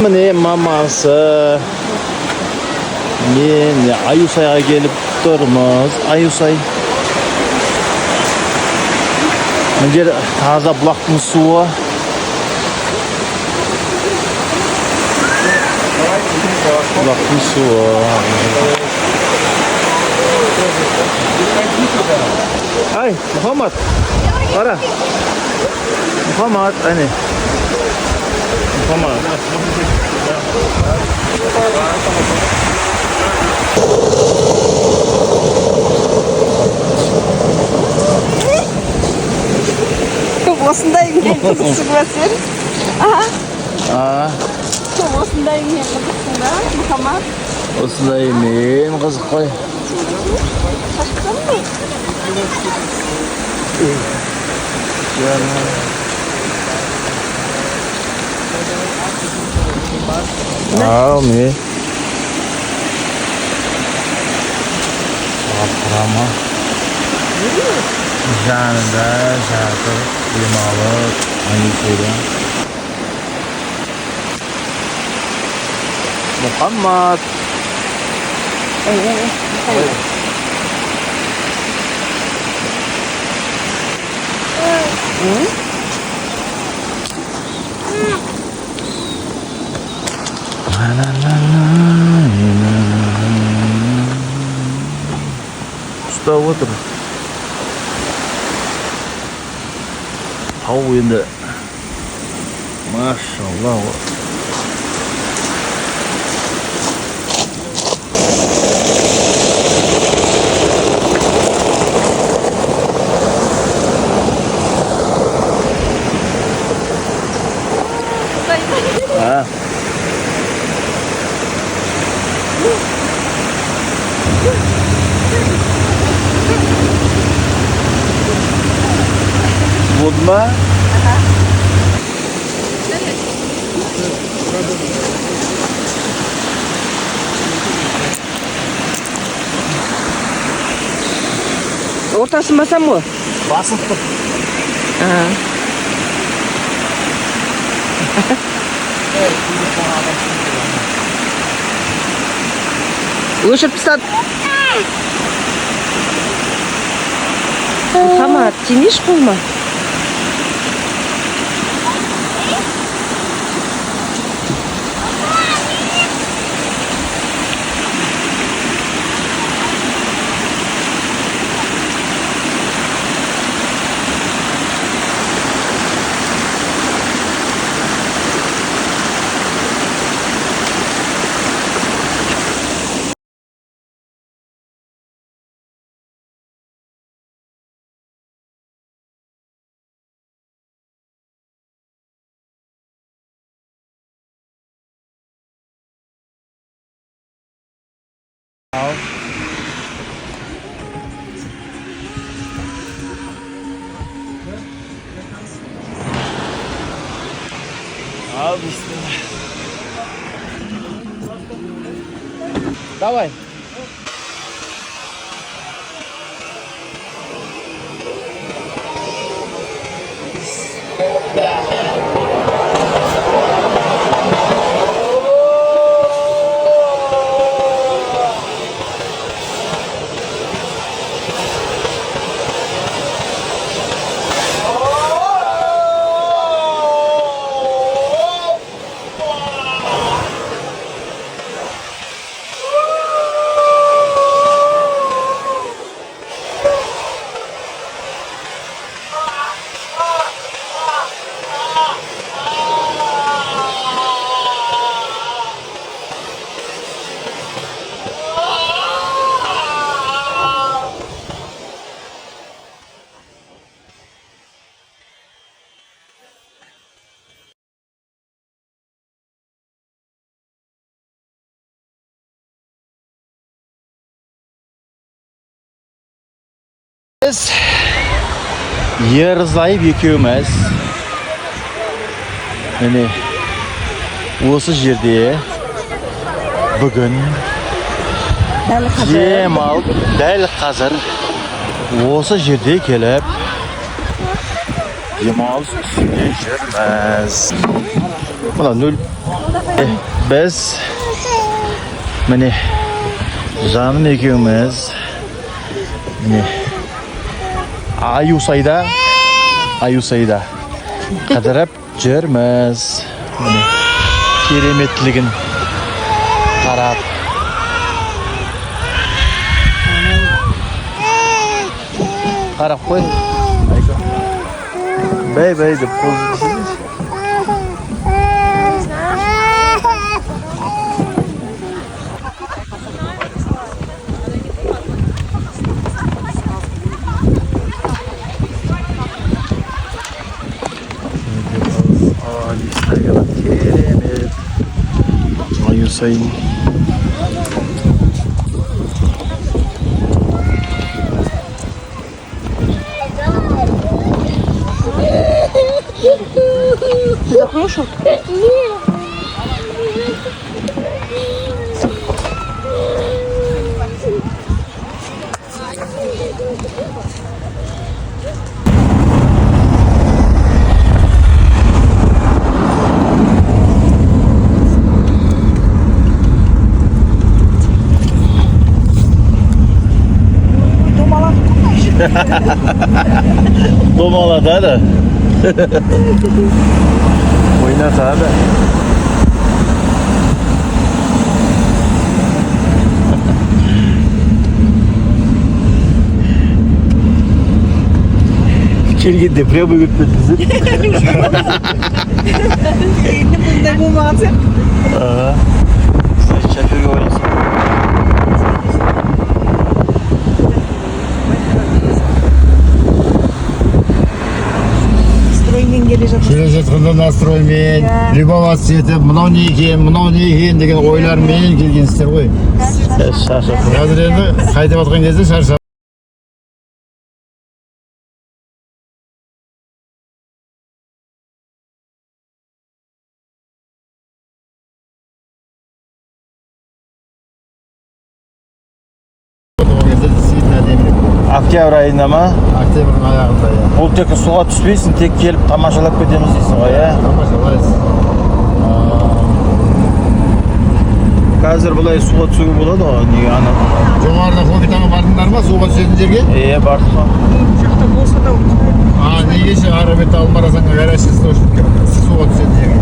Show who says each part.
Speaker 1: Mine maması. Men Ayusay'a gelip durmuz. Ayusay. Önce taze bulaqның suyu. Bulaqның suyu. Ay, Muhammed. Qara. Muhammed, ani. Muhammed.
Speaker 2: Осындай мен қызықсың ба сен? Осындай мен қызықсың ба, Мұхаммад?
Speaker 1: Осындай мен қызық қой.
Speaker 2: Қашқан ба?
Speaker 1: Ау, не? Апырама. Жанында жатыр, демалып, Ayusay'da. Muhammed. Usta otur. Tau endi. Maşallah. Ha. Budma.
Speaker 2: Ортасын басам ғой?
Speaker 1: Басып тұр.
Speaker 2: Өшіріп тастады. Мұхаммад, тимеш қолма.
Speaker 1: Al bismillah. Давай. Biz Yer-Zayıp ekеуміз mine осы жерде бүгін демалып, дәл қазір осы жерде келіп демалыс үстінде жүрміз. Мына 0 Biz mine жаным екеуміз міне аюсайда қыдырып жүрміз. Міне кереметтілігін қарап. Қарап қой. Бәй деп қол жеткізіңіз. Keremет. Аюсайын.
Speaker 2: Ты закроешь шутку?
Speaker 1: Домалада да. Oynatады. Келгенде прямо өтпеді.
Speaker 2: Енді бұндай болмағансы.
Speaker 1: Шоферге ойлайсың.
Speaker 3: Келе жатқанда настроймен, любоваться етіп, мынау не екен деген ойлармен келгенсіздер ғой.
Speaker 1: Шаршап.
Speaker 3: Қазір енді қайтып жатқан кезде шаршап.
Speaker 1: Октябрь айында ма?
Speaker 3: Октябрьдің аяғында, иә.
Speaker 1: Ол тек суға түспейсің, тек келіп тамашалап кетеміз дейсің ғой, иә?
Speaker 3: Тамашалайсыз.
Speaker 1: Қазір бұлай суға түсуге болады ғой, неге ана?
Speaker 3: Жоғарыда Хоббитаға бардыңдар ма, суға түсетін жерге?
Speaker 1: Бардық па.
Speaker 2: Жақта болса да
Speaker 3: Неге ше ары бетті Алмарасанға қарайсыз суға түсетін жерге?